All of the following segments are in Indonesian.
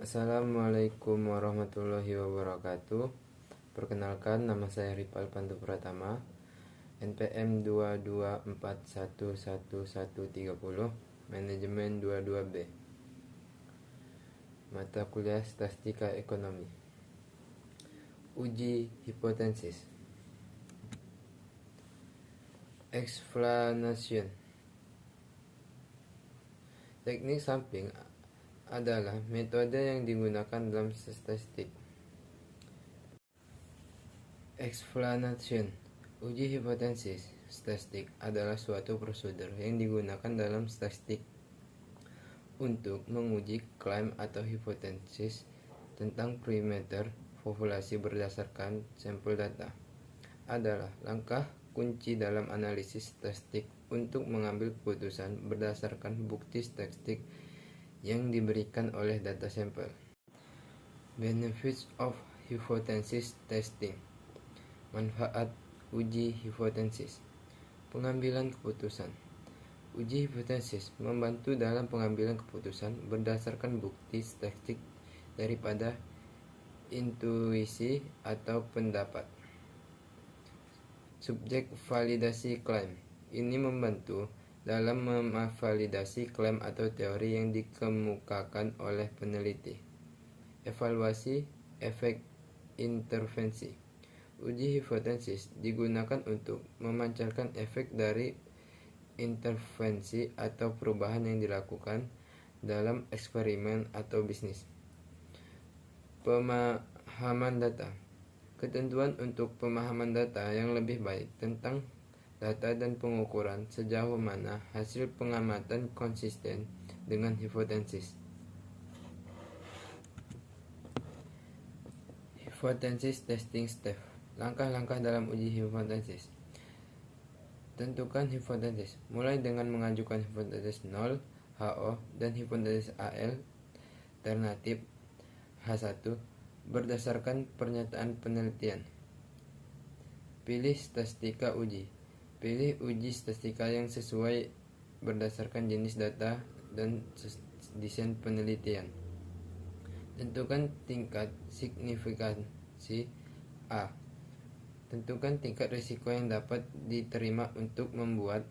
Assalamualaikum warahmatullahi wabarakatuh. Perkenalkan, nama saya Ripal Pandu Pratama, NPM 224111130, Manajemen 22B, Mata Kuliah Statistika Ekonomi. Uji hipotesis. Explanation. Teknik sampling adalah metode yang digunakan dalam statistik. Explanation. Uji hipotesis statistik adalah suatu prosedur yang digunakan dalam statistik untuk menguji klaim atau hipotesis tentang parameter populasi berdasarkan sampel data. Adalah langkah kunci dalam analisis statistik untuk mengambil keputusan berdasarkan bukti statistik yang diberikan oleh data sampel. Benefits of hypothesis testing. Manfaat uji hipotesis. Pengambilan keputusan. Uji hipotesis membantu dalam pengambilan keputusan berdasarkan bukti statistik daripada intuisi atau pendapat. Subjek validasi klaim. Ini membantu dalam memvalidasi klaim atau teori yang dikemukakan oleh peneliti. Evaluasi efek intervensi. Uji hipotesis digunakan untuk memancarkan efek dari intervensi atau perubahan yang dilakukan dalam eksperimen atau bisnis. Pemahaman data. Ketentuan untuk pemahaman data yang lebih baik tentang data dan pengukuran sejauh mana hasil pengamatan konsisten dengan hipotesis. Hipotesis testing step. Langkah-langkah dalam uji hipotesis. Tentukan hipotesis, mulai dengan mengajukan hipotesis 0, HO, dan hipotesis AL alternatif H1 berdasarkan pernyataan penelitian. Pilih statistika uji. Pilih uji statistika yang sesuai berdasarkan jenis data dan desain penelitian. Tentukan tingkat signifikansi A. Tentukan tingkat risiko yang dapat diterima untuk membuat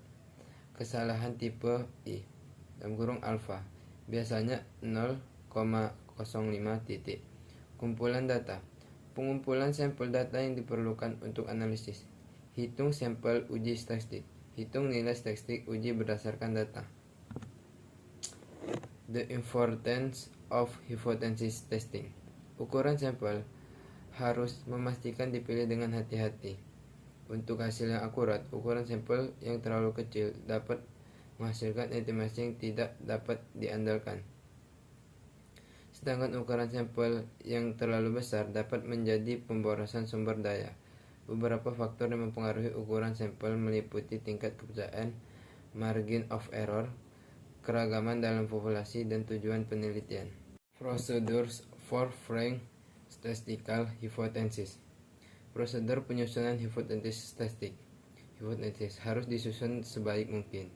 kesalahan tipe I (alfa), biasanya 0,05 titik. Kumpulan data. Pengumpulan sampel data yang diperlukan untuk analisis. Hitung sampel uji statistik. Hitung nilai statistik uji berdasarkan data. The importance of hypothesis testing. Ukuran sampel harus memastikan dipilih dengan hati-hati. Untuk hasil yang akurat, ukuran sampel yang terlalu kecil dapat menghasilkan estimasi yang tidak dapat diandalkan. Sedangkan ukuran sampel yang terlalu besar dapat menjadi pemborosan sumber daya. Beberapa faktor yang mempengaruhi ukuran sampel meliputi tingkat kepercayaan, margin of error, keragaman dalam populasi, dan tujuan penelitian. Procedures for framing statistical hypothesis. Prosedur penyusunan hipotesis statistik. Hipotesis harus disusun sebaik mungkin,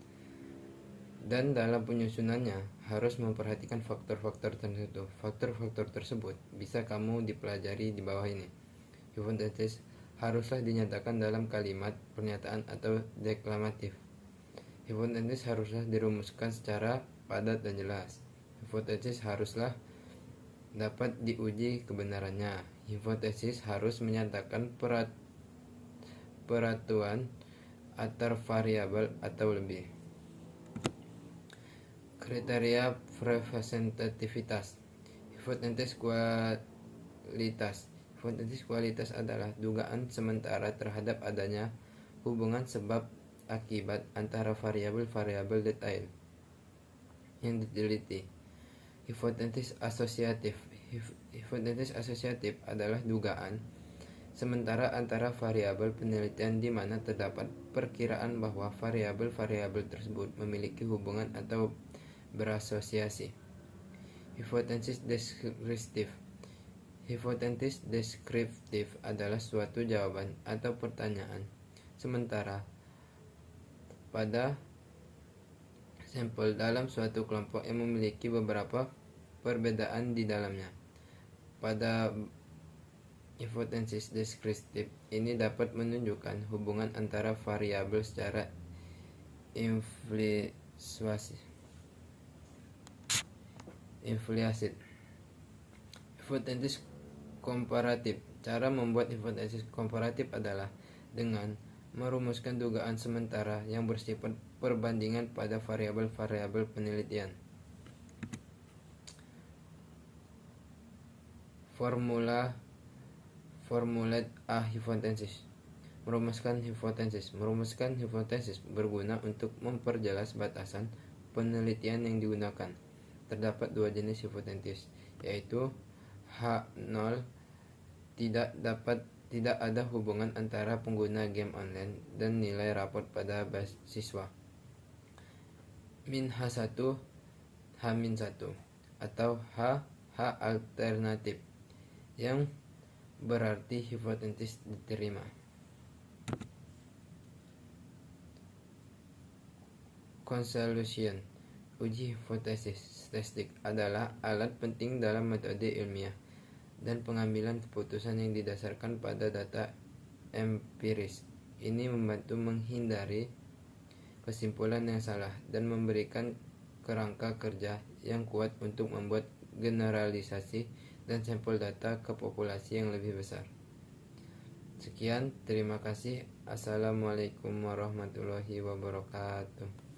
dan dalam penyusunannya harus memperhatikan faktor-faktor tertentu. Faktor-faktor tersebut bisa kamu dipelajari di bawah ini. Hipotesis haruslah dinyatakan dalam kalimat, pernyataan, atau deklamatif. Hipotesis haruslah dirumuskan secara padat dan jelas. Hipotesis haruslah dapat diuji kebenarannya. Hipotesis harus menyatakan peraturan antar variabel atau lebih. Kriteria representativitas. Hipotesis kualitas. Hipotesis kualitas adalah dugaan sementara terhadap adanya hubungan sebab akibat antara variabel-variabel detail yang diteliti. Hipotesis asosiatif. Hipotesis asosiatif adalah dugaan sementara antara variabel penelitian di mana terdapat perkiraan bahwa variabel-variabel tersebut memiliki hubungan atau berasosiasi. Hipotesis deskriptif. Hipotesis deskriptif adalah suatu jawaban atau pertanyaan sementara pada sampel dalam suatu kelompok yang memiliki beberapa perbedaan di dalamnya. Pada hipotesis deskriptif ini dapat menunjukkan hubungan antara variabel secara implicit. Hipotesis komparatif. Cara membuat hipotesis komparatif adalah dengan merumuskan dugaan sementara yang bersifat perbandingan pada variabel-variabel penelitian. Formulate a hypothesis. Merumuskan hipotesis berguna untuk memperjelas batasan penelitian yang digunakan. Terdapat dua jenis hipotesis, yaitu H0 tidak ada hubungan antara pengguna game online dan nilai raport pada siswa. H1 H-1 atau H alternatif, yang berarti hipotesis diterima. Consolation. Uji hipotesis statistik adalah alat penting dalam metode ilmiah dan pengambilan keputusan yang didasarkan pada data empiris. Ini membantu menghindari kesimpulan yang salah dan memberikan kerangka kerja yang kuat untuk membuat generalisasi dan sampel data ke populasi yang lebih besar. Sekian, terima kasih. Assalamualaikum warahmatullahi wabarakatuh.